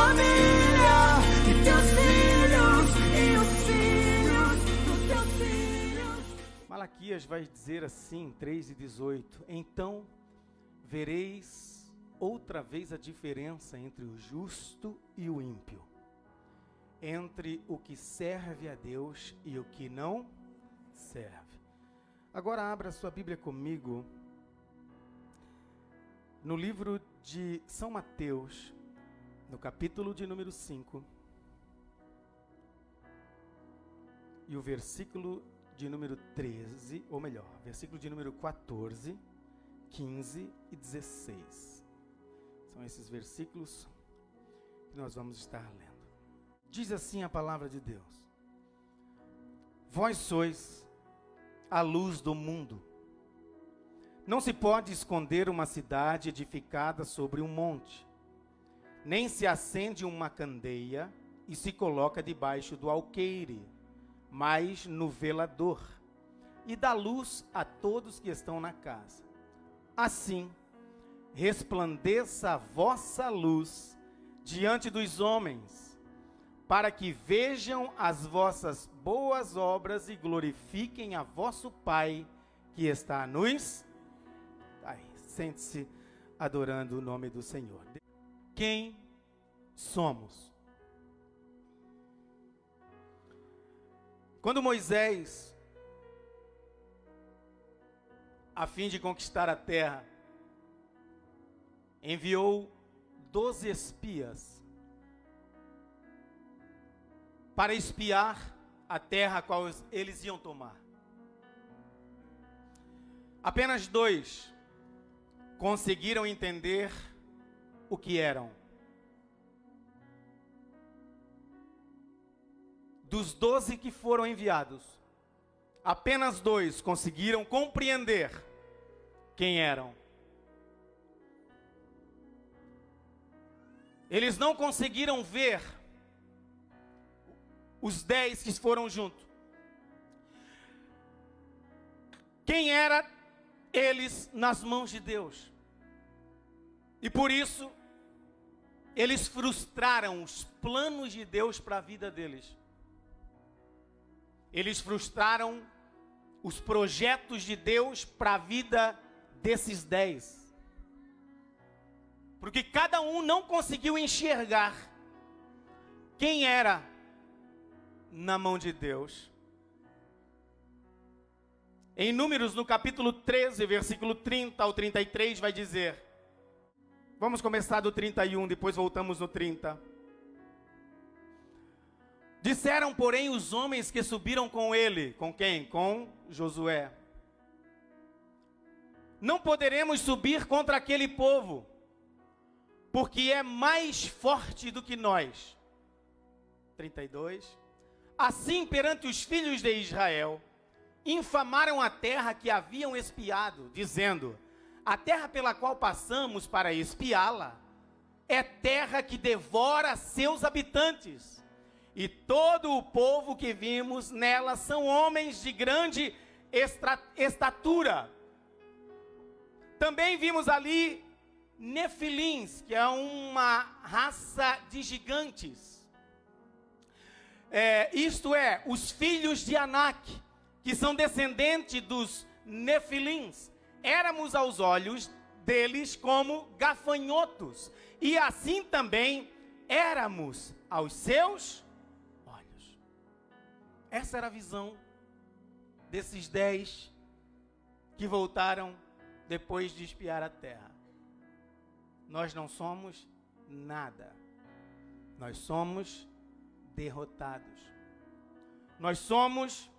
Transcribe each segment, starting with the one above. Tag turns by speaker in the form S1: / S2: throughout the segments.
S1: família, e teus filhos, e os filhos dos teus filhos.
S2: Malaquias vai dizer assim, 3:18: então vereis outra vez a diferença entre o justo e o ímpio, entre o que serve a Deus e o que não serve. Agora abra sua Bíblia comigo no livro de São Mateus, no capítulo de número 5, e o versículo de número 13, ou melhor, versículo de número 14, 15 e 16. São esses versículos que nós vamos estar lendo. Diz assim a palavra de Deus: vós sois a luz do mundo. Não se pode esconder uma cidade edificada sobre um monte, nem se acende uma candeia e se coloca debaixo do alqueire, mas no velador, e dá luz a todos que estão na casa. Assim, resplandeça a vossa luz diante dos homens, para que vejam as vossas boas obras e glorifiquem a vosso Pai que está nos... Sente-se adorando o nome do Senhor. Quem somos? Quando Moisés, a fim de conquistar a terra, enviou 12 espias para espiar a terra a qual eles iam tomar, apenas 2 conseguiram entender o que eram. Dos 12 que foram enviados, apenas 2 conseguiram compreender quem eram. Eles não conseguiram ver os 10 que foram junto. Quem era eles nas mãos de Deus? E por isso, eles frustraram os planos de Deus para a vida deles. Eles frustraram os projetos de Deus para a vida desses 10. Porque cada um não conseguiu enxergar quem era na mão de Deus. Em Números, no capítulo 13, versículo 30 ao 33, vai dizer... Vamos começar do 31, depois voltamos no 30. Disseram, porém, os homens que subiram com ele. Com quem? Com Josué. Não poderemos subir contra aquele povo, porque é mais forte do que nós. 32. Assim, perante os filhos de Israel, infamaram a terra que haviam espiado, dizendo: a terra pela qual passamos para espiá-la é terra que devora seus habitantes, e todo o povo que vimos nela são homens de grande estatura. Também vimos ali Nefilins, que é uma raça de gigantes. Isto é, os filhos de Anak, que são descendentes dos Nefilins. Éramos aos olhos deles como gafanhotos, e assim também éramos aos seus olhos. Essa era a visão desses 10 que voltaram depois de espiar a terra. Nós não somos nada. Nós somos derrotados. Nós somos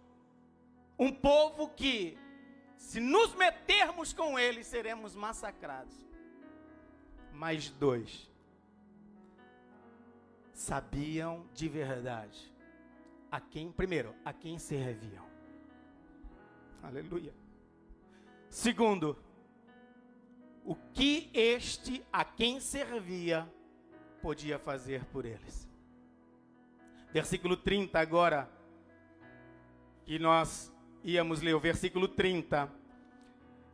S2: um povo que, se nos metermos com eles, seremos massacrados. Mas 2 sabiam de verdade primeiro, a quem serviam. Aleluia. Segundo, o que a quem servia podia fazer por eles. Versículo 30 agora, que nós íamos ler o versículo 30,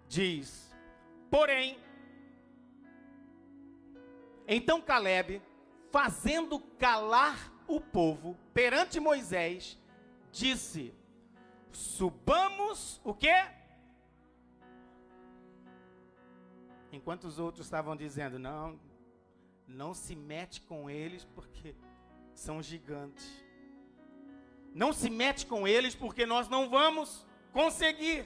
S2: diz: porém, então Calebe fazendo calar o povo perante Moisés, disse: subamos o quê? Enquanto os outros estavam dizendo: não se mete com eles porque são gigantes. Não se mete com eles porque nós não vamos conseguir.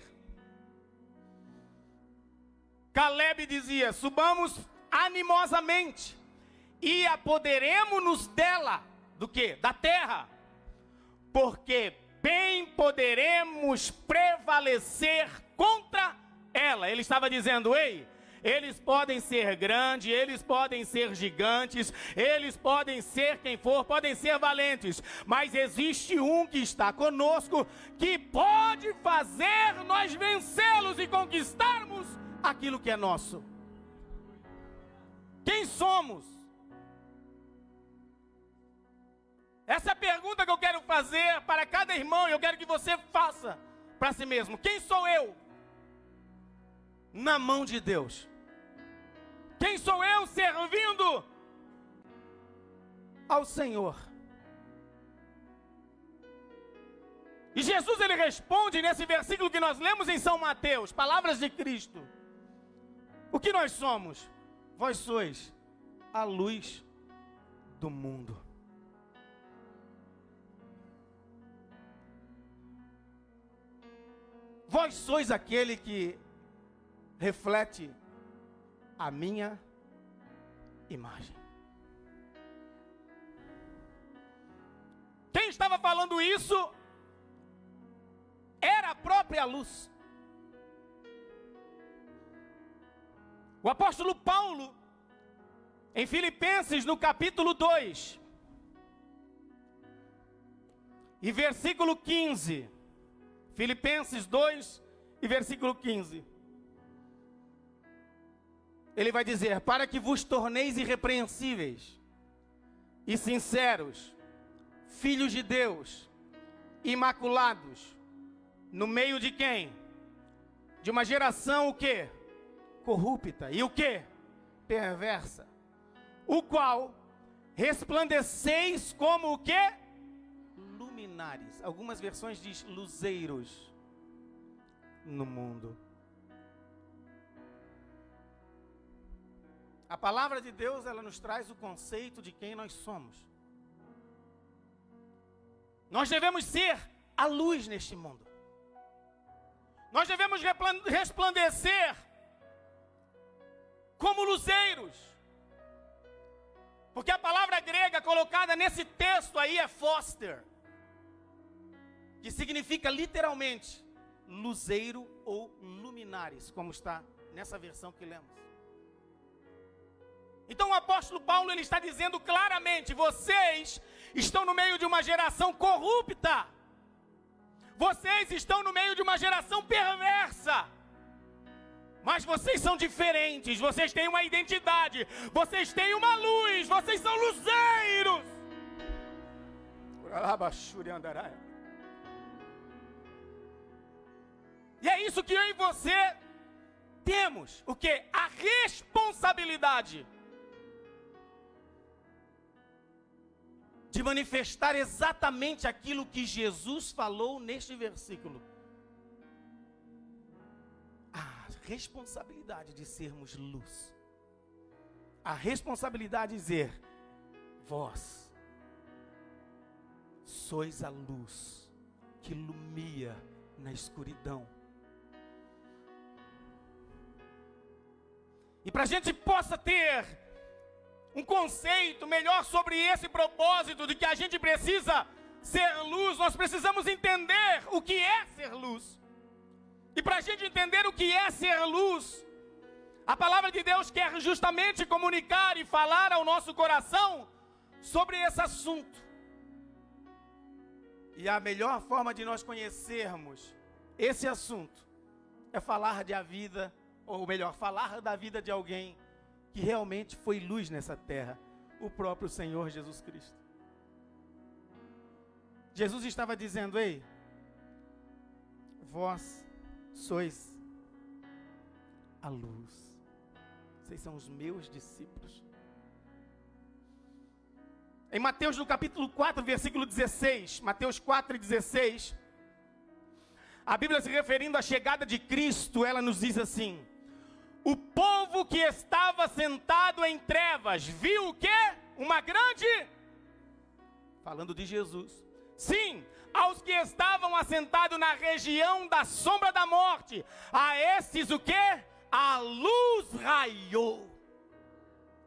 S2: Caleb dizia: subamos animosamente e apoderemo-nos dela. Do quê? Da terra. Porque bem poderemos prevalecer contra ela. Ele estava dizendo: ei, eles podem ser grandes, eles podem ser gigantes, eles podem ser quem for, podem ser valentes, mas existe um que está conosco, que pode fazer nós vencê-los e conquistarmos aquilo que é nosso. Quem somos? Essa é a pergunta que eu quero fazer para cada irmão, e eu quero que você faça para si mesmo. Quem sou eu? Na mão de Deus. Quem sou eu servindo ao Senhor? E Jesus, ele responde nesse versículo que nós lemos em São Mateus, palavras de Cristo. O que nós somos? Vós sois a luz do mundo. Vós sois aquele que reflete a minha imagem. Quem estava falando isso era a própria luz. O apóstolo Paulo, em Filipenses, no capítulo 2, e versículo 15, Filipenses 2 e versículo 15. Ele vai dizer: para que vos torneis irrepreensíveis e sinceros, filhos de Deus, imaculados, no meio de quem? De uma geração o quê? Corrupta. E o quê? Perversa. O qual resplandeceis como o quê? Luminares. Algumas versões diz luzeiros no mundo. A palavra de Deus, ela nos traz o conceito de quem nós somos. Nós devemos ser a luz neste mundo. Nós devemos resplandecer como luzeiros. Porque a palavra grega colocada nesse texto aí é foster, que significa literalmente luzeiro ou luminares, como está nessa versão que lemos. Então o apóstolo Paulo, ele está dizendo claramente: vocês estão no meio de uma geração corrupta. Vocês estão no meio de uma geração perversa. Mas vocês são diferentes, vocês têm uma identidade, vocês têm uma luz, vocês são luzeiros. E é isso que eu e você temos. O quê? A responsabilidade de manifestar exatamente aquilo que Jesus falou neste versículo. A responsabilidade de sermos luz. A responsabilidade de dizer: vós sois a luz que ilumina na escuridão. E para a gente possa ter um conceito melhor sobre esse propósito de que a gente precisa ser luz, nós precisamos entender o que é ser luz. E para a gente entender o que é ser luz, a palavra de Deus quer justamente comunicar e falar ao nosso coração sobre esse assunto. E a melhor forma de nós conhecermos esse assunto é falar de a vida, ou melhor, falar da vida de alguém que realmente foi luz nessa terra, o próprio Senhor Jesus Cristo. Jesus estava dizendo: ei, vós sois a luz, vocês são os meus discípulos. Em Mateus no capítulo 4, versículo 16, Mateus 4:16, a Bíblia se referindo à chegada de Cristo, ela nos diz assim: o povo que estava sentado em trevas, viu o quê? Uma grande, falando de Jesus. Sim, aos que estavam assentados na região da sombra da morte, a estes o quê? A luz raiou.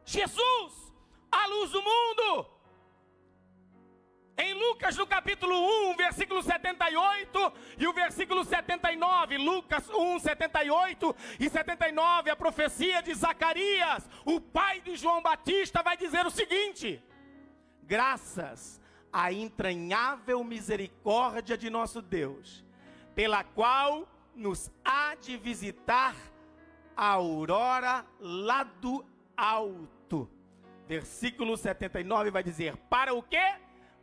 S2: Jesus, a luz do mundo. Em Lucas, no capítulo 1, versículo 78 e o versículo 79, Lucas 1, 78 e 79, a profecia de Zacarias, o pai de João Batista, vai dizer o seguinte: graças à entranhável misericórdia de nosso Deus, pela qual nos há de visitar a aurora lá do alto. Versículo 79 vai dizer: para o quê?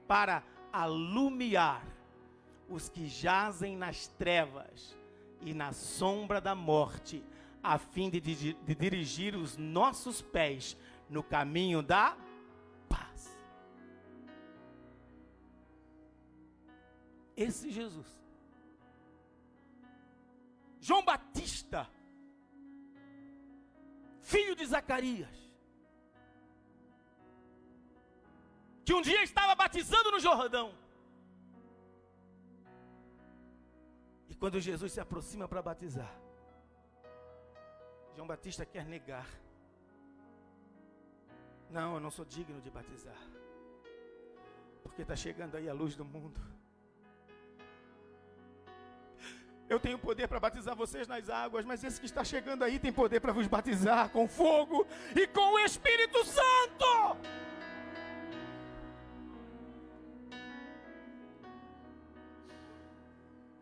S2: Para alumiar os que jazem nas trevas e na sombra da morte, a fim de dirigir os nossos pés no caminho da paz. Esse Jesus, João Batista, filho de Zacarias, que um dia estava batizando no Jordão. E quando Jesus se aproxima para batizar, João Batista quer negar. Não, eu não sou digno de batizar, porque está chegando aí a luz do mundo. Eu tenho poder para batizar vocês nas águas, mas esse que está chegando aí tem poder para vos batizar com fogo e com o Espírito Santo.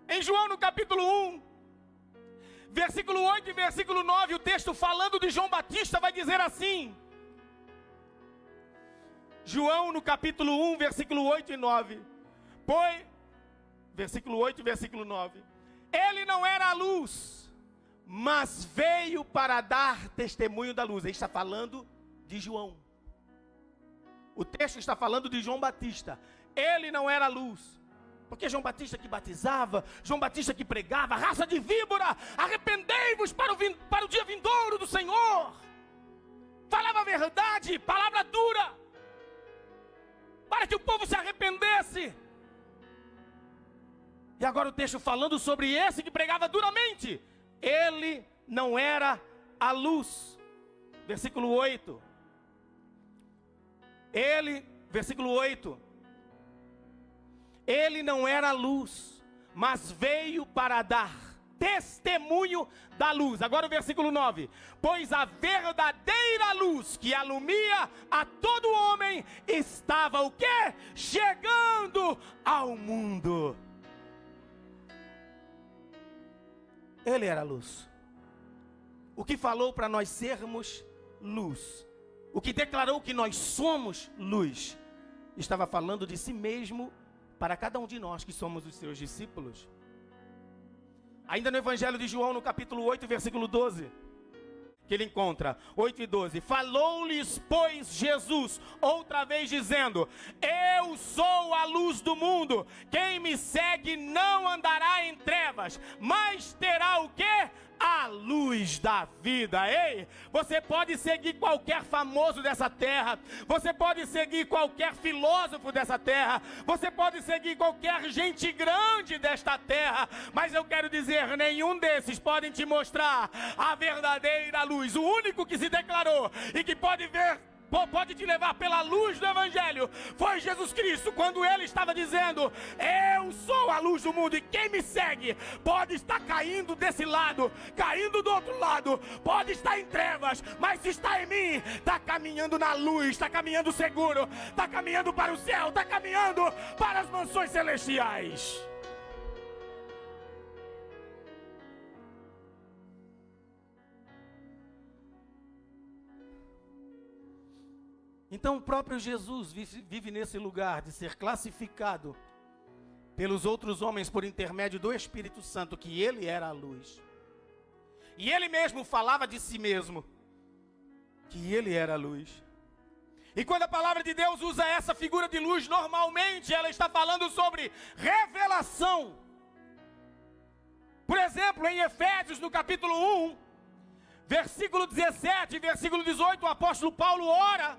S2: Em João no capítulo 1, versículo 8 e versículo 9, o texto falando de João Batista vai dizer assim. João no capítulo 1, versículo 8 e 9. Versículo 8 e versículo 9. Ele não era a luz, mas veio para dar testemunho da luz. Ele está falando de João. O texto está falando de João Batista. Ele não era a luz. Porque João Batista que batizava, João Batista que pregava, raça de víbora, arrependei-vos para o dia vindouro do Senhor. Falava a verdade, palavra dura, para que o povo se arrependesse. E agora o texto falando sobre esse que pregava duramente. Ele não era a luz. Versículo 8. Versículo 8. Ele não era a luz, mas veio para dar testemunho da luz. Agora o versículo 9. Pois a verdadeira luz que alumia a todo homem estava o quê? Chegando ao mundo. Ele era a luz. O que falou para nós sermos luz. O que declarou que nós somos luz. Estava falando de si mesmo para cada um de nós que somos os seus discípulos. Ainda no Evangelho de João, no capítulo 8, versículo 12, que ele encontra, 8 e 12. Falou-lhes, pois, Jesus, outra vez dizendo: eu sou a luz do mundo, quem me segue não andará em trevas, mas terá o quê? A luz da vida. Ei, você pode seguir qualquer famoso dessa terra, você pode seguir qualquer filósofo dessa terra, você pode seguir qualquer gente grande desta terra, mas eu quero dizer, nenhum desses podem te mostrar a verdadeira luz. O único que se declarou e que pode te levar pela luz do Evangelho foi Jesus Cristo, quando ele estava dizendo: eu sou a luz do mundo, e quem me segue pode estar caindo desse lado, caindo do outro lado, pode estar em trevas, mas se está em mim, está caminhando na luz, está caminhando seguro, está caminhando para o céu, está caminhando para as mansões celestiais. Então o próprio Jesus vive nesse lugar de ser classificado pelos outros homens por intermédio do Espírito Santo, que ele era a luz. E ele mesmo falava de si mesmo, que ele era a luz. E quando a palavra de Deus usa essa figura de luz, normalmente ela está falando sobre revelação. Por exemplo, em Efésios, no capítulo 1, versículo 17 e versículo 18, o apóstolo Paulo ora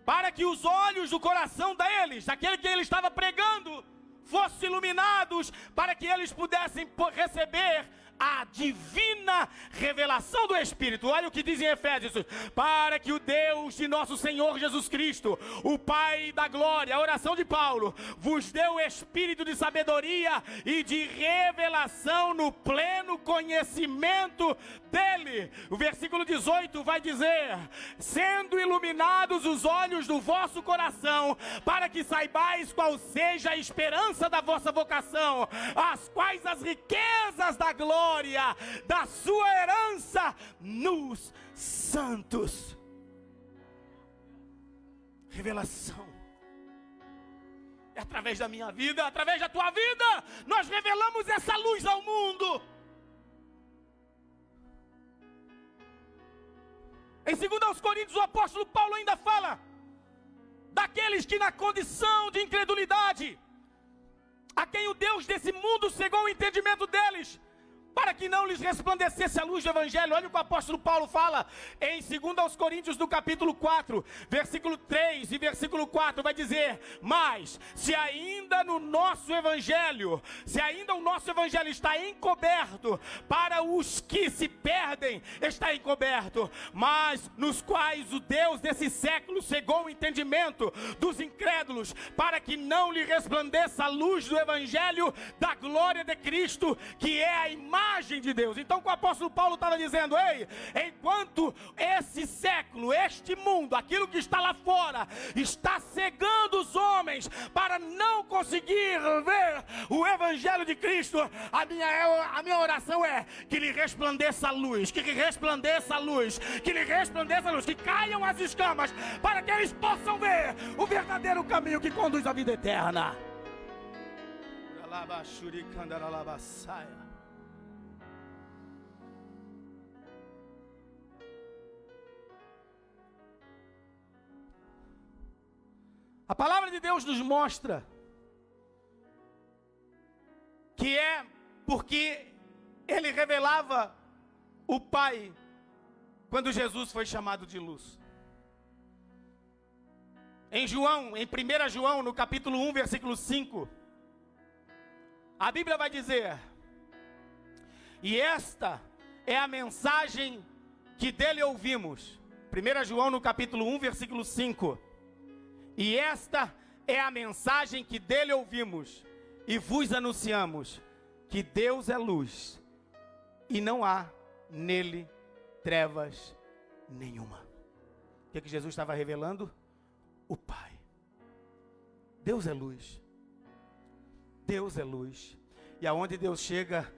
S2: para que os olhos do coração deles, daquele que ele estava pregando, fossem iluminados, para que eles pudessem receber a divina revelação do Espírito. Olha o que diz em Efésios: para que o Deus de nosso Senhor Jesus Cristo, o Pai da glória, a oração de Paulo, vos dê o espírito de sabedoria e de revelação no pleno conhecimento dele. O versículo 18 vai dizer: sendo iluminados os olhos do vosso coração, para que saibais qual seja a esperança da vossa vocação, as quais as riquezas da glória da sua herança nos santos. Revelação. É através da minha vida, através da tua vida, nós revelamos essa luz ao mundo. Em 2 Coríntios, o apóstolo Paulo ainda fala daqueles que na condição de incredulidade, a quem o Deus desse mundo cegou o entendimento deles, para que não lhes resplandecesse a luz do Evangelho. Olha o que o apóstolo Paulo fala em 2 Coríntios, no capítulo 4, versículo 3 e versículo 4, vai dizer: mas, se ainda o nosso Evangelho está encoberto, para os que se perdem está encoberto, mas nos quais o Deus desse século cegou o entendimento dos incrédulos, para que não lhe resplandeça a luz do Evangelho da glória de Cristo, que é a imagem de Deus. Então, o que o apóstolo Paulo estava dizendo: ei, enquanto esse século, este mundo, aquilo que está lá fora, está cegando os homens para não conseguir ver o Evangelho de Cristo, a minha oração é que lhe resplandeça a luz, que lhe resplandeça a luz, que lhe resplandeça a luz, que caiam as escamas, para que eles possam ver o verdadeiro caminho que conduz à vida eterna. A palavra de Deus nos mostra que é porque ele revelava o Pai quando Jesus foi chamado de luz. Em 1 João, no capítulo 1, versículo 5, a Bíblia vai dizer: e esta é a mensagem que dele ouvimos. 1 João, no capítulo 1, versículo 5. E esta é a mensagem que dele ouvimos e vos anunciamos, que Deus é luz e não há nele trevas nenhuma. O que Jesus estava revelando? O Pai. Deus é luz. Deus é luz. E aonde Deus chega,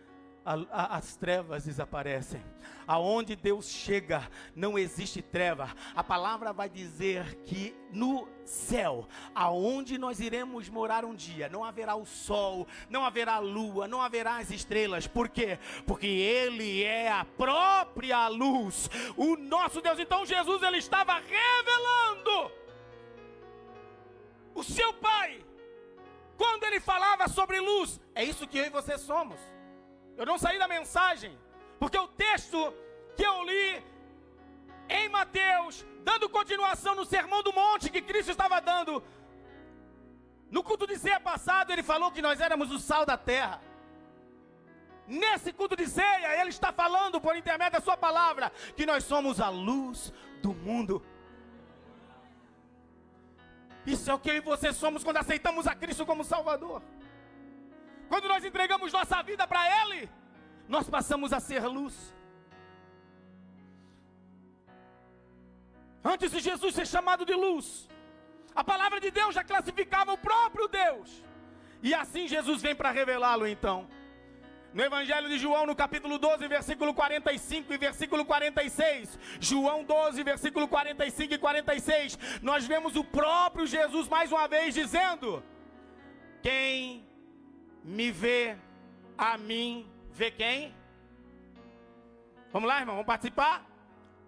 S2: as trevas desaparecem. Aonde Deus chega, não existe treva. A palavra vai dizer que no céu, aonde nós iremos morar um dia, não haverá o sol, não haverá a lua, não haverá as estrelas. Por quê? Porque Ele é a própria luz, o nosso Deus. Então Jesus, ele estava revelando o seu Pai quando ele falava sobre luz. É isso que eu e você somos. Eu não saí da mensagem, porque o texto que eu li em Mateus, dando continuação no Sermão do Monte que Cristo estava dando, no culto de ceia passado, ele falou que nós éramos o sal da terra. Nesse culto de ceia, ele está falando por intermédio da sua palavra, que nós somos a luz do mundo. Isso é o que eu e você somos quando aceitamos a Cristo como Salvador. Quando nós entregamos nossa vida para Ele, nós passamos a ser luz. Antes de Jesus ser chamado de luz, a palavra de Deus já classificava o próprio Deus. E assim Jesus vem para revelá-lo então. No Evangelho de João, no capítulo 12, versículo 45 e versículo 46. João 12, versículo 45 e 46. Nós vemos o próprio Jesus mais uma vez dizendo: quem me vê, a mim, vê quem? Vamos lá, irmão, vamos participar?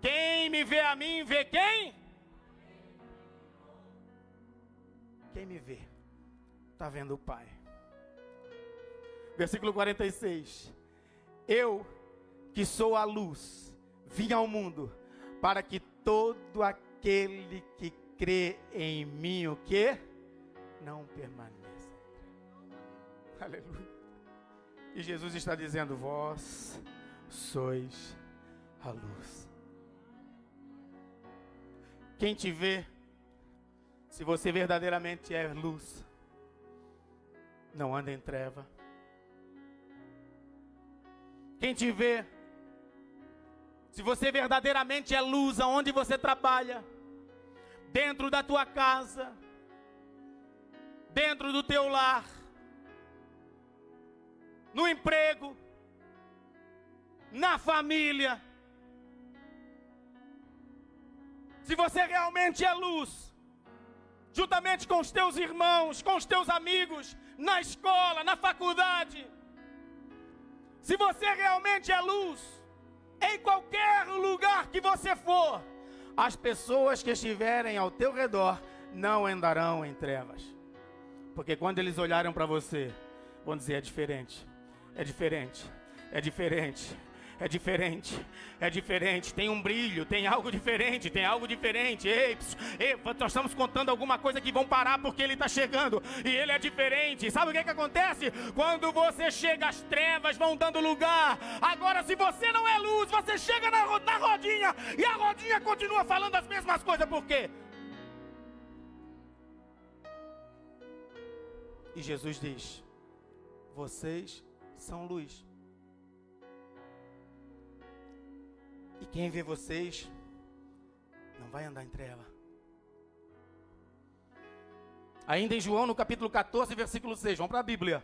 S2: Quem me vê a mim, vê quem? Quem me vê, está vendo o Pai. Versículo 46. Eu, que sou a luz, vim ao mundo, para que todo aquele que crê em mim, o quê? Não permaneça. Aleluia. E Jesus está dizendo, vós sois a luz. Quem te vê, se você verdadeiramente é luz, não anda em treva. Quem te vê, se você verdadeiramente é luz aonde você trabalha, dentro da tua casa, dentro do teu lar, no emprego, na família, se você realmente é luz, juntamente com os teus irmãos, com os teus amigos, na escola, na faculdade, se você realmente é luz, em qualquer lugar que você for, as pessoas que estiverem ao teu redor não andarão em trevas. Porque quando eles olharem para você, vão dizer, é diferente, é diferente, é diferente, é diferente, é diferente, tem um brilho, tem algo diferente, tem algo diferente. Ei, nós estamos contando alguma coisa que vão parar porque ele está chegando e ele é diferente. Sabe o que acontece? Quando você chega, as trevas vão dando lugar. Agora, se você não é luz, você chega na rodinha e a rodinha continua falando as mesmas coisas. Por quê? E Jesus diz, vocês são luz. E quem vê vocês não vai andar em treva. Ainda em João, no capítulo 14, versículo 6. Vamos para a Bíblia.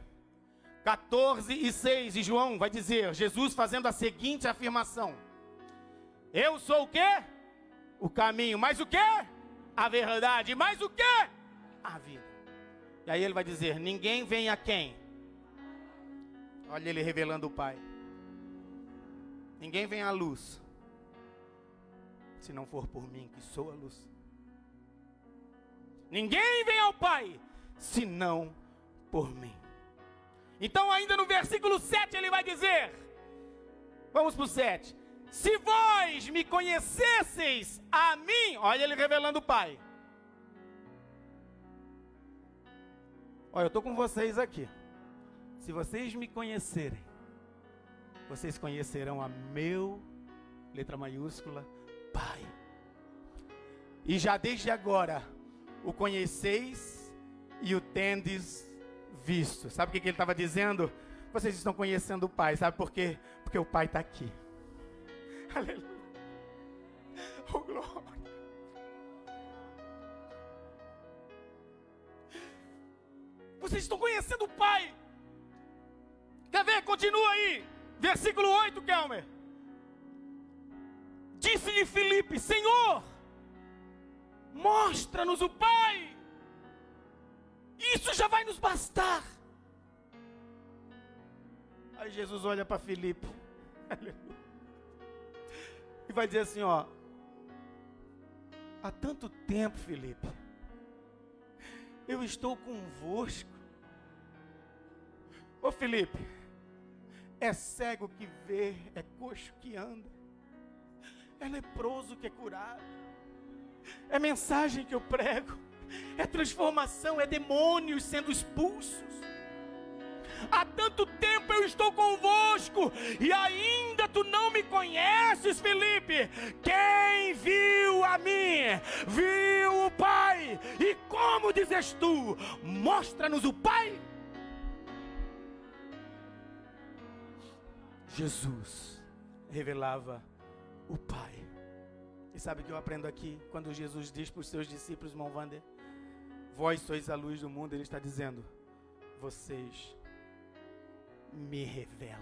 S2: 14 e 6. E João vai dizer, Jesus fazendo a seguinte afirmação. Eu sou o quê? O caminho. Mas o quê? A verdade. Mas o quê? A vida. E aí ele vai dizer, ninguém vem a quem? Olha ele revelando o Pai. Ninguém vem à luz, se não for por mim, que sou a luz. Ninguém vem ao Pai, se não por mim. Então ainda no versículo 7 ele vai dizer, vamos para o 7. Se vós me conhecesseis a mim, olha ele revelando o Pai. Olha, eu estou com vocês aqui. Se vocês me conhecerem, vocês conhecerão a meu, letra maiúscula, Pai. E já desde agora, o conheceis e o tendes visto. Sabe o que ele estava dizendo? Vocês estão conhecendo o Pai. Sabe por quê? Porque o Pai está aqui. Aleluia. Oh, glória. Vocês estão conhecendo o Pai. Quer ver? Continua aí. Versículo 8, Kelmer. Disse-lhe Filipe, Senhor, mostra-nos o Pai. Isso já vai nos bastar. Aí Jesus olha para Filipe. E vai dizer assim, ó. Há tanto tempo, Filipe, eu estou convosco. Ô Filipe, é cego que vê, é coxo que anda, é leproso que é curado, é mensagem que eu prego, é transformação, é demônios sendo expulsos. Há tanto tempo eu estou convosco e ainda tu não me conheces, Filipe. Quem viu a mim, viu o Pai. E como dizes tu, mostra-nos o Pai. Jesus revelava o Pai. E sabe o que eu aprendo aqui? Quando Jesus diz para os seus discípulos, irmão Wander, vós sois a luz do mundo, ele está dizendo, vocês me revelam.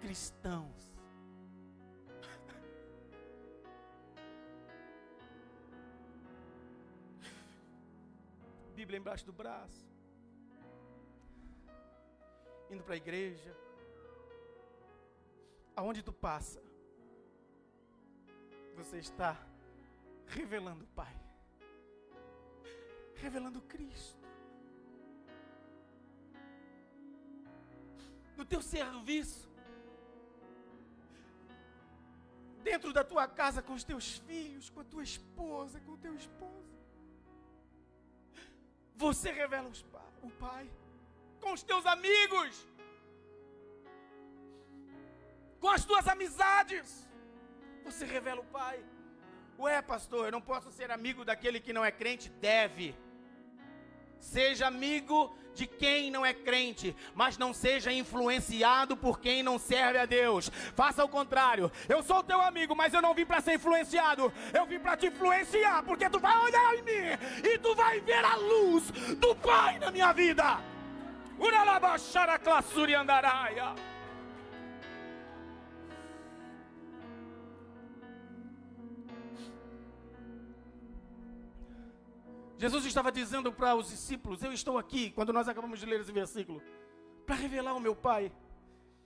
S2: Cristãos, Bíblia embaixo do braço, indo para a igreja, aonde tu passa, você está revelando o Pai, revelando Cristo. No teu serviço, dentro da tua casa, com os teus filhos, com a tua esposa, com o teu esposo. Você revela o Pai. Com os teus amigos, com as tuas amizades, você revela o Pai. Ué, pastor, eu não posso ser amigo daquele que não é crente? Deve. Seja amigo de quem não é crente, mas não seja influenciado por quem não serve a Deus. Faça o contrário. Eu sou teu amigo, mas eu não vim para ser influenciado. Eu vim para te influenciar, porque tu vai olhar em mim e tu vai ver a luz do Pai na minha vida. Uralabaxara classuri andaraia. Jesus estava dizendo para os discípulos: eu estou aqui, quando nós acabamos de ler esse versículo, para revelar o meu Pai.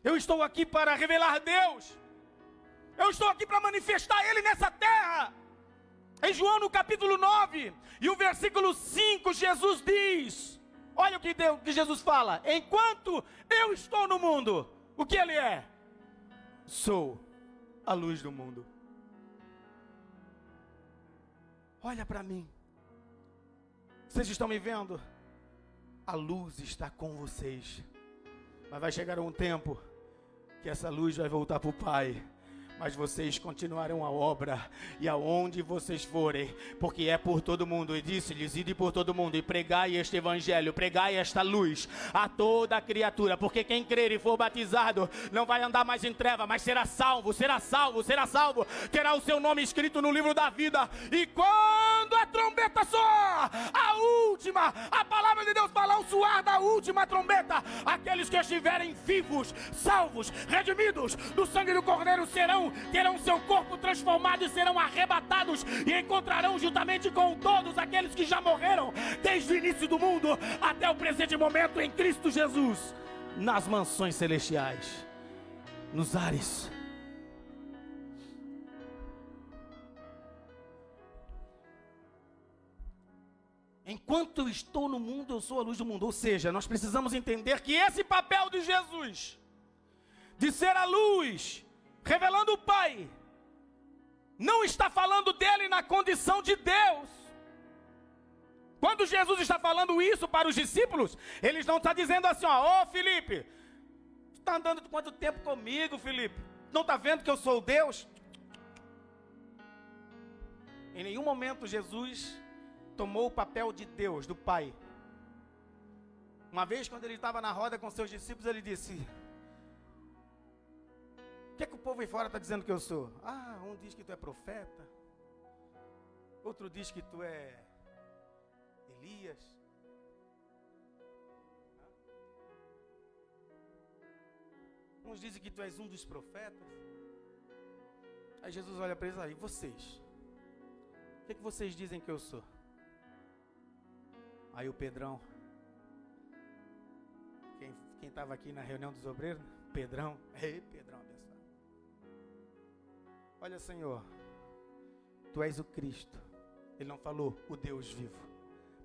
S2: Eu estou aqui para revelar Deus. Eu estou aqui para manifestar Ele nessa terra. Em João no capítulo 9 e o versículo 5, Jesus diz, olha o que Jesus fala: enquanto eu estou no mundo, o que Ele é? Sou a luz do mundo. Olha para mim. Vocês estão me vendo? A luz está com vocês. Mas vai chegar um tempo que essa luz vai voltar para o Pai. Mas vocês continuarão a obra, e aonde vocês forem, porque é por todo mundo, e disse-lhes: ide por todo mundo, e pregai este evangelho, pregai esta luz a toda a criatura, porque quem crer e for batizado, não vai andar mais em treva, mas será salvo, será salvo, será salvo, terá o seu nome escrito no livro da vida. E quando a trombeta soar, a última, a palavra de Deus fala, ao soar da última trombeta, aqueles que estiverem vivos, salvos, redimidos do sangue do Cordeiro terão seu corpo transformado e serão arrebatados e encontrarão juntamente com todos aqueles que já morreram desde o início do mundo até o presente momento em Cristo Jesus, nas mansões celestiais, nos ares. Enquanto eu estou no mundo, eu sou a luz do mundo. Ou seja, nós precisamos entender que esse papel de Jesus, de ser a luz, revelando o Pai, não está falando dele na condição de Deus. Quando Jesus está falando isso para os discípulos, eles não estão dizendo assim: ó, ô Felipe, tu está andando quanto tempo comigo, Felipe? Não está vendo que eu sou Deus? Em nenhum momento Jesus tomou o papel de Deus, do Pai. Uma vez, quando ele estava na roda com seus discípulos, ele disse: o que é que o povo aí fora está dizendo que eu sou? Ah, um diz que tu é profeta, outro diz que tu é Elias. Uns dizem que tu és um dos profetas. Aí Jesus olha para eles: aí, vocês? O que é que vocês dizem que eu sou? Aí o Pedrão, quem estava aqui na reunião dos obreiros, Pedrão, ei, Pedrão abençoado. Olha, Senhor, tu és o Cristo. Ele não falou o Deus vivo,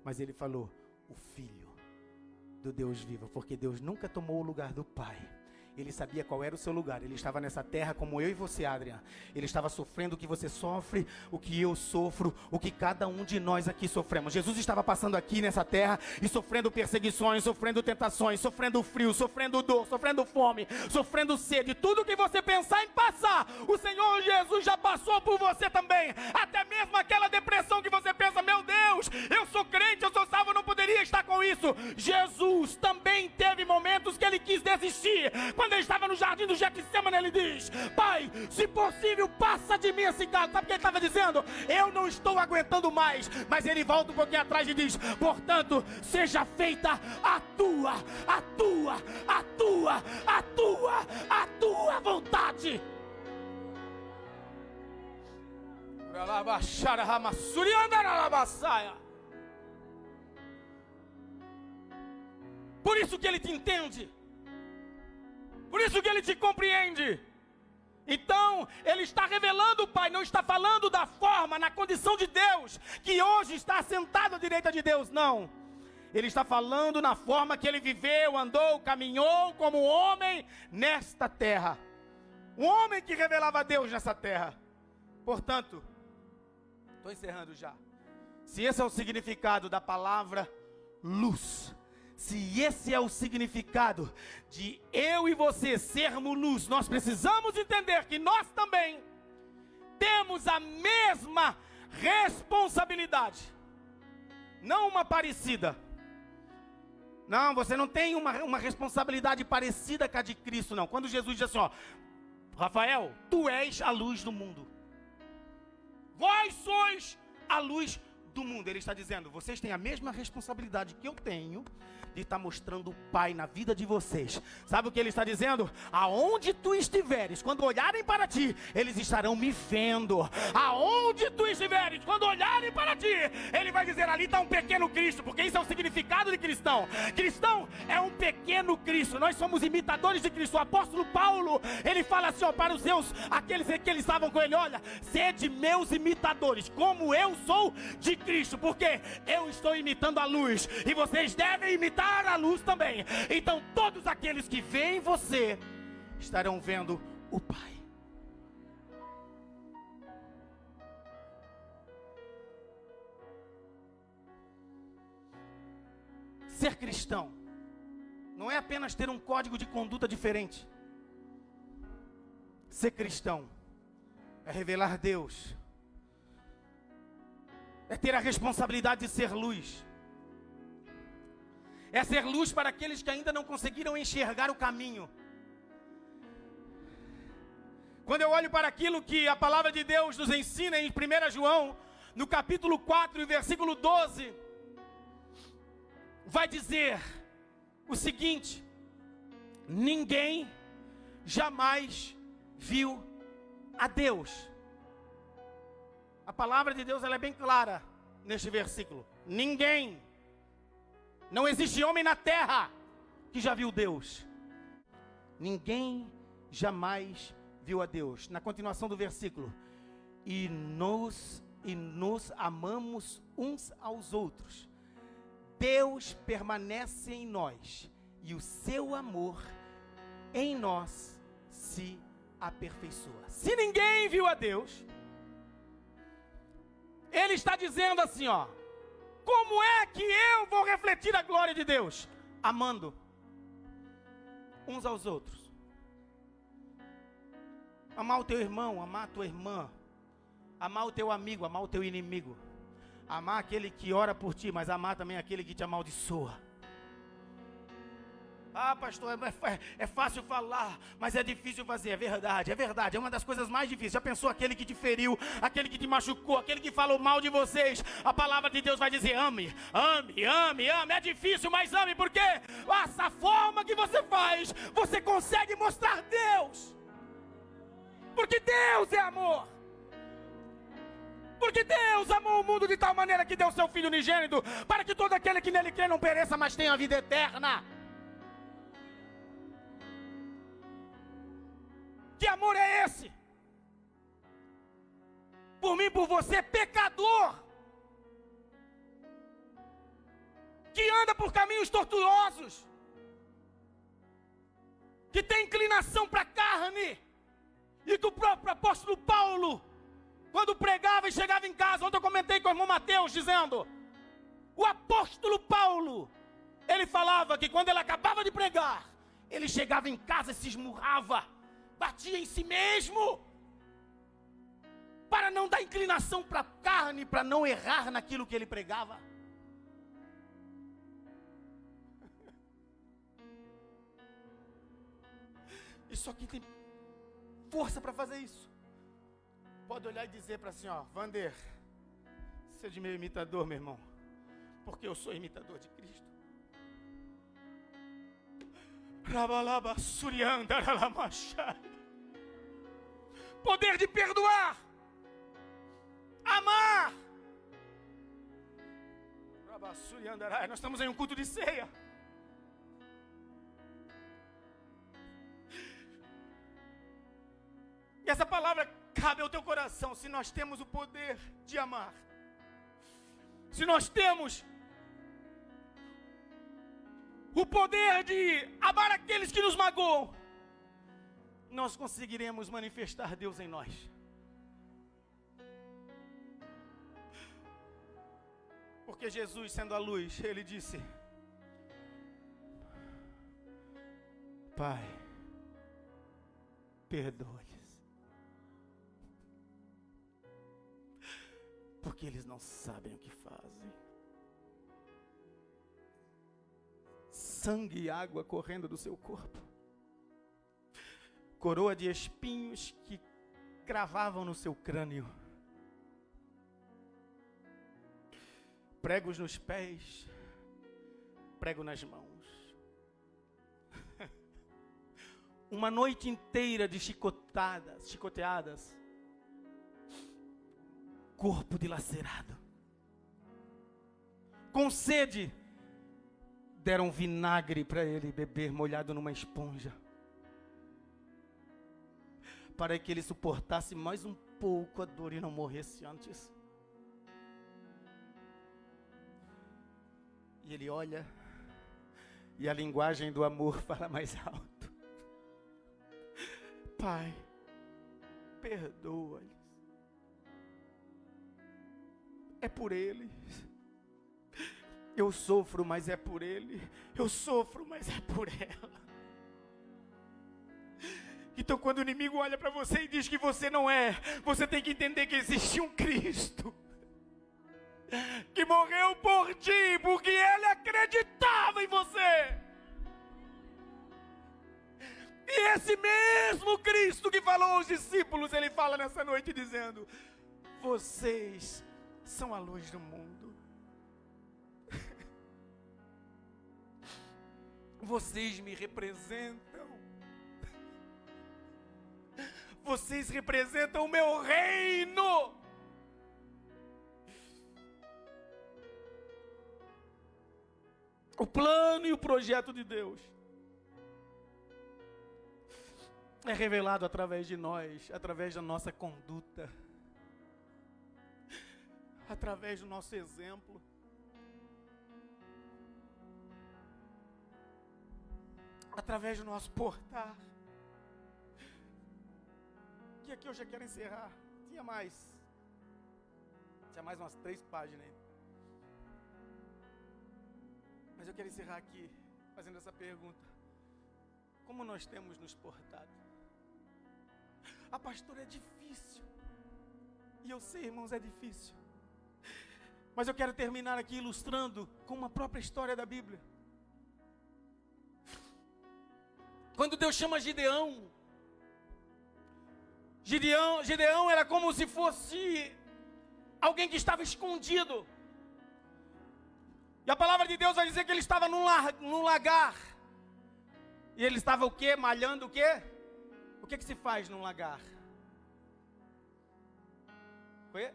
S2: mas ele falou o Filho do Deus vivo, porque Deus nunca tomou o lugar do Pai. Ele sabia qual era o seu lugar. Ele estava nessa terra como eu e você, Adrian. Ele estava sofrendo o que você sofre, o que eu sofro, o que cada um de nós aqui sofremos. Jesus estava passando aqui nessa terra e sofrendo perseguições, sofrendo tentações, sofrendo frio, sofrendo dor, sofrendo fome, sofrendo sede. Tudo que você pensar em passar, o Senhor Jesus já passou por você também. Até mesmo aquela depressão que você pensa: meu Deus, eu sou crente, eu sou salvo, eu não poderia estar com isso. Jesus também teve momentos que ele quis desistir. Quando ele estava no jardim do Getsemane, ele diz: Pai, se possível, passa de mim esse cálice. Sabe o que ele estava dizendo? Eu não estou aguentando mais. Mas ele volta um pouquinho atrás e diz: portanto, seja feita a tua vontade. Por isso que ele te entende. Por isso que ele te compreende. Então, ele está revelando o Pai, não está falando da forma, na condição de Deus, que hoje está sentado à direita de Deus, não. Ele está falando na forma que ele viveu, andou, caminhou como homem nesta terra. Um homem que revelava a Deus nessa terra. Portanto, estou encerrando já. Se esse é o significado da palavra luz, se esse é o significado de eu e você sermos luz, nós precisamos entender que nós também temos a mesma responsabilidade. Não uma parecida. Não, você não tem uma responsabilidade parecida com a de Cristo, não. Quando Jesus diz assim, ó, Rafael, tu és a luz do mundo. Vós sois a luz do mundo. Ele está dizendo, vocês têm a mesma responsabilidade que eu tenho de estar mostrando o Pai na vida de vocês. Sabe o que ele está dizendo? Aonde tu estiveres, quando olharem para ti, eles estarão me vendo. Aonde tu estiveres, quando olharem para ti, ele vai dizer, ali está um pequeno Cristo, porque isso é o significado de cristão. Cristão é um pequeno Cristo. Nós somos imitadores de Cristo. O apóstolo Paulo, ele fala assim, ó, para os seus, aqueles que eles estavam com ele, olha, sede meus imitadores, como eu sou de Cristo, porque eu estou imitando a luz, e vocês devem imitar a luz também. Então todos aqueles que veem você estarão vendo o Pai. Ser cristão não é apenas ter um código de conduta diferente. Ser cristão é revelar Deus, é ter a responsabilidade de ser luz, é ser luz para aqueles que ainda não conseguiram enxergar o caminho. Quando eu olho para aquilo que a palavra de Deus nos ensina em 1 João, no capítulo 4, versículo 12, vai dizer o seguinte: ninguém jamais viu a Deus. A palavra de Deus ela é bem clara neste versículo. Ninguém. Não existe homem na terra que já viu Deus. Ninguém jamais viu a Deus. Na continuação do versículo, e nos amamos uns aos outros. Deus permanece em nós e o seu amor em nós se aperfeiçoa. Se ninguém viu a Deus, ele está dizendo assim, ó, como é que eu vou refletir a glória de Deus? Amando uns aos outros. Amar o teu irmão, amar a tua irmã. Amar o teu amigo, amar o teu inimigo. Amar aquele que ora por ti, mas amar também aquele que te amaldiçoa. Ah, pastor, é fácil falar, mas é difícil fazer. É verdade, é uma das coisas mais difíceis. Já pensou aquele que te feriu, aquele que te machucou, aquele que falou mal de vocês? A palavra de Deus vai dizer, ame, ame, ame, ame. É difícil, mas ame, porque essa forma que você faz, você consegue mostrar Deus. Porque Deus é amor. Porque Deus amou o mundo de tal maneira que deu seu Filho unigênito, para que todo aquele que nele crê não pereça, mas tenha a vida eterna. Que amor é esse? Por mim, por você, pecador, que anda por caminhos tortuosos, que tem inclinação para a carne, e que o próprio apóstolo Paulo, quando pregava e chegava em casa, ontem eu comentei com o irmão Mateus, dizendo, o apóstolo Paulo, ele falava que quando ele acabava de pregar, ele chegava em casa e se esmurrava, batia em si mesmo, para não dar inclinação para a carne, para não errar naquilo que ele pregava. Isso aqui tem força para fazer isso. Pode olhar e dizer para assim, ó, Vander, seja meu imitador, meu irmão, porque eu sou imitador de Cristo. Poder de perdoar, amar. Nós estamos em um culto de ceia. Que essa palavra cabe ao teu coração. Se nós temos o poder de amar, se nós temos o poder de amar aqueles que nos magoam, nós conseguiremos manifestar Deus em nós. Porque Jesus, sendo a luz, ele disse: Pai, perdoa-lhes, porque eles não sabem o que fazem. Sangue e água correndo do seu corpo, coroa de espinhos que cravavam no seu crânio, pregos nos pés, prego nas mãos, uma noite inteira de chicoteadas, corpo dilacerado, com sede, deram vinagre para ele beber molhado numa esponja, para que ele suportasse mais um pouco a dor e não morresse antes. E ele olha, e a linguagem do amor fala mais alto: Pai, perdoa-lhes. É por eles. Eu sofro, mas é por ele. Eu sofro, mas é por ela. Então, quando o inimigo olha para você e diz que você não é, você tem que entender que existe um Cristo que morreu por ti, porque ele acreditava em você. E esse mesmo Cristo que falou aos discípulos, ele fala nessa noite dizendo: vocês são a luz do mundo. Vocês me representam. Vocês representam o meu reino. O plano e o projeto de Deus é revelado através de nós, através da nossa conduta, através do nosso exemplo. Através do nosso portar. Que aqui eu já quero encerrar. Tinha mais umas 3 páginas aí. Mas eu quero encerrar aqui fazendo essa pergunta: como nós temos nos portado? Ah, pastor, é difícil. E eu sei, irmãos, é difícil. Mas eu quero terminar aqui ilustrando com uma própria história da Bíblia. Quando Deus chama Gideão era como se fosse alguém que estava escondido. E a palavra de Deus vai dizer que ele estava num lagar. E ele estava o quê? Malhando o quê? O que se faz num lagar? O quê?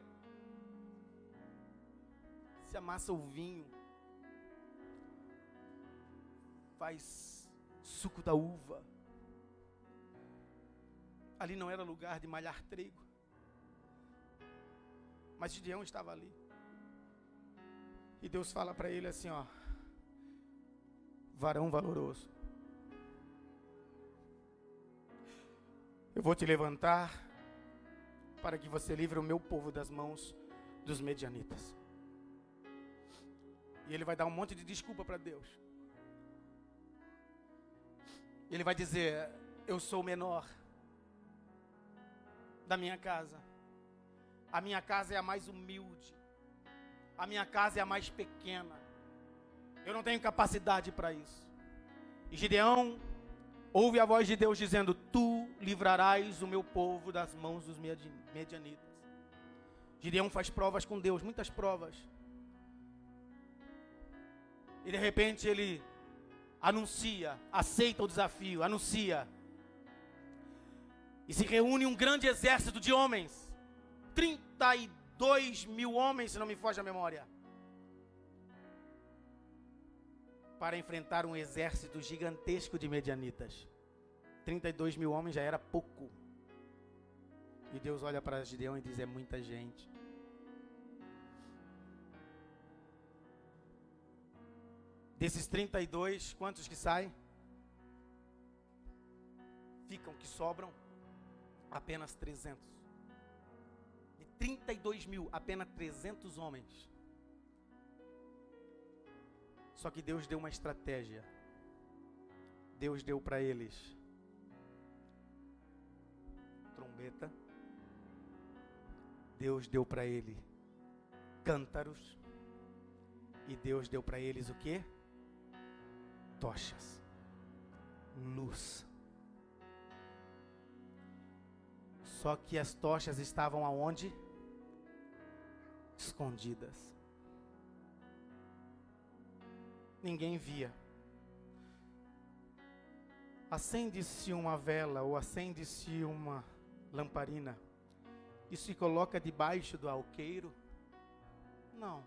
S2: Se amassa o vinho. Faz suco da uva. Ali não era lugar de malhar trigo. Mas Gideão estava ali. E Deus fala para ele assim, ó: varão valoroso, eu vou te levantar para que você livre o meu povo das mãos dos medianitas. E ele vai dar um monte de desculpa para Deus. Ele vai dizer: eu sou o menor da minha casa. A minha casa é a mais humilde. A minha casa é a mais pequena. Eu não tenho capacidade para isso. E Gideão ouve a voz de Deus dizendo: tu livrarás o meu povo das mãos dos medianitas. Gideão faz provas com Deus, muitas provas. E de repente ele anuncia, aceita o desafio, anuncia. E se reúne um grande exército de homens. 32 mil homens, se não me foge a memória. Para enfrentar um exército gigantesco de medianitas. 32 mil homens já era pouco. E Deus olha para Gideão e diz: é muita gente. Desses 32, quantos que saem? Ficam, que sobram? Apenas 300. De 32 mil, apenas 300 homens. Só que Deus deu uma estratégia. Deus deu para eles trombeta. Deus deu para ele cântaros. E Deus deu para eles o quê? Tochas. Luz. Só que as tochas estavam aonde? Escondidas. Ninguém via. Acende-se uma vela ou acende-se uma lamparina e se coloca debaixo do alqueiro? Não,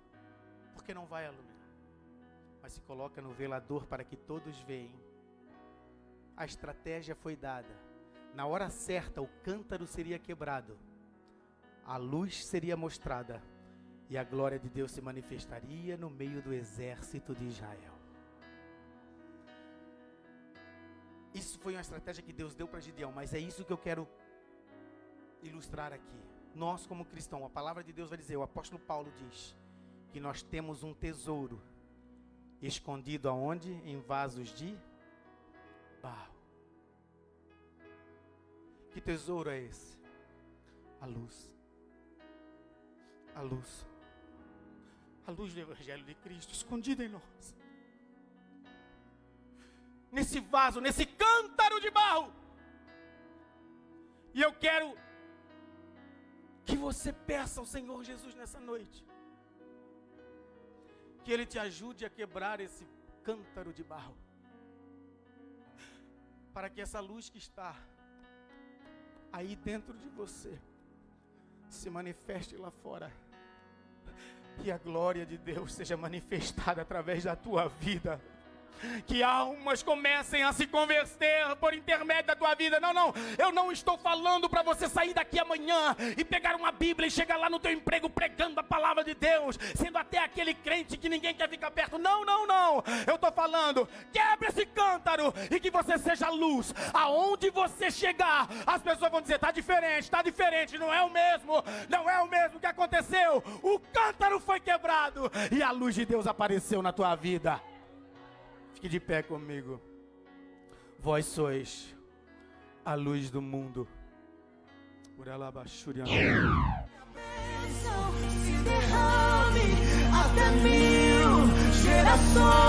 S2: porque não vai iluminar. Mas se coloca no velador para que todos vejam. A estratégia foi dada. Na hora certa, o cântaro seria quebrado. A luz seria mostrada. E a glória de Deus se manifestaria no meio do exército de Israel. Isso foi uma estratégia que Deus deu para Gideão. Mas é isso que eu quero ilustrar aqui. Nós como cristãos, a palavra de Deus vai dizer, o apóstolo Paulo diz, que nós temos um tesouro escondido aonde? Em vasos de barro. Que tesouro é esse? A luz. A luz. A luz do Evangelho de Cristo escondida em nós. Nesse vaso, nesse cântaro de barro. E eu quero que você peça ao Senhor Jesus nessa noite. Que Ele te ajude a quebrar esse cântaro de barro. Para que essa luz que está aí dentro de você se manifeste lá fora. E a glória de Deus seja manifestada através da tua vida. Que almas comecem a se converter por intermédio da tua vida. Não, eu não estou falando para você sair daqui amanhã e pegar uma Bíblia e chegar lá no teu emprego pregando a palavra de Deus, sendo até aquele crente que ninguém quer ficar perto. Não, eu estou falando, quebra esse cântaro e que você seja luz. Aonde você chegar, as pessoas vão dizer, está diferente, não é o mesmo que aconteceu. O cântaro foi quebrado e a luz de Deus apareceu na tua vida. Fique de pé comigo. Vós sois a luz do mundo.
S1: Bênção se derrame até 1000 gerações.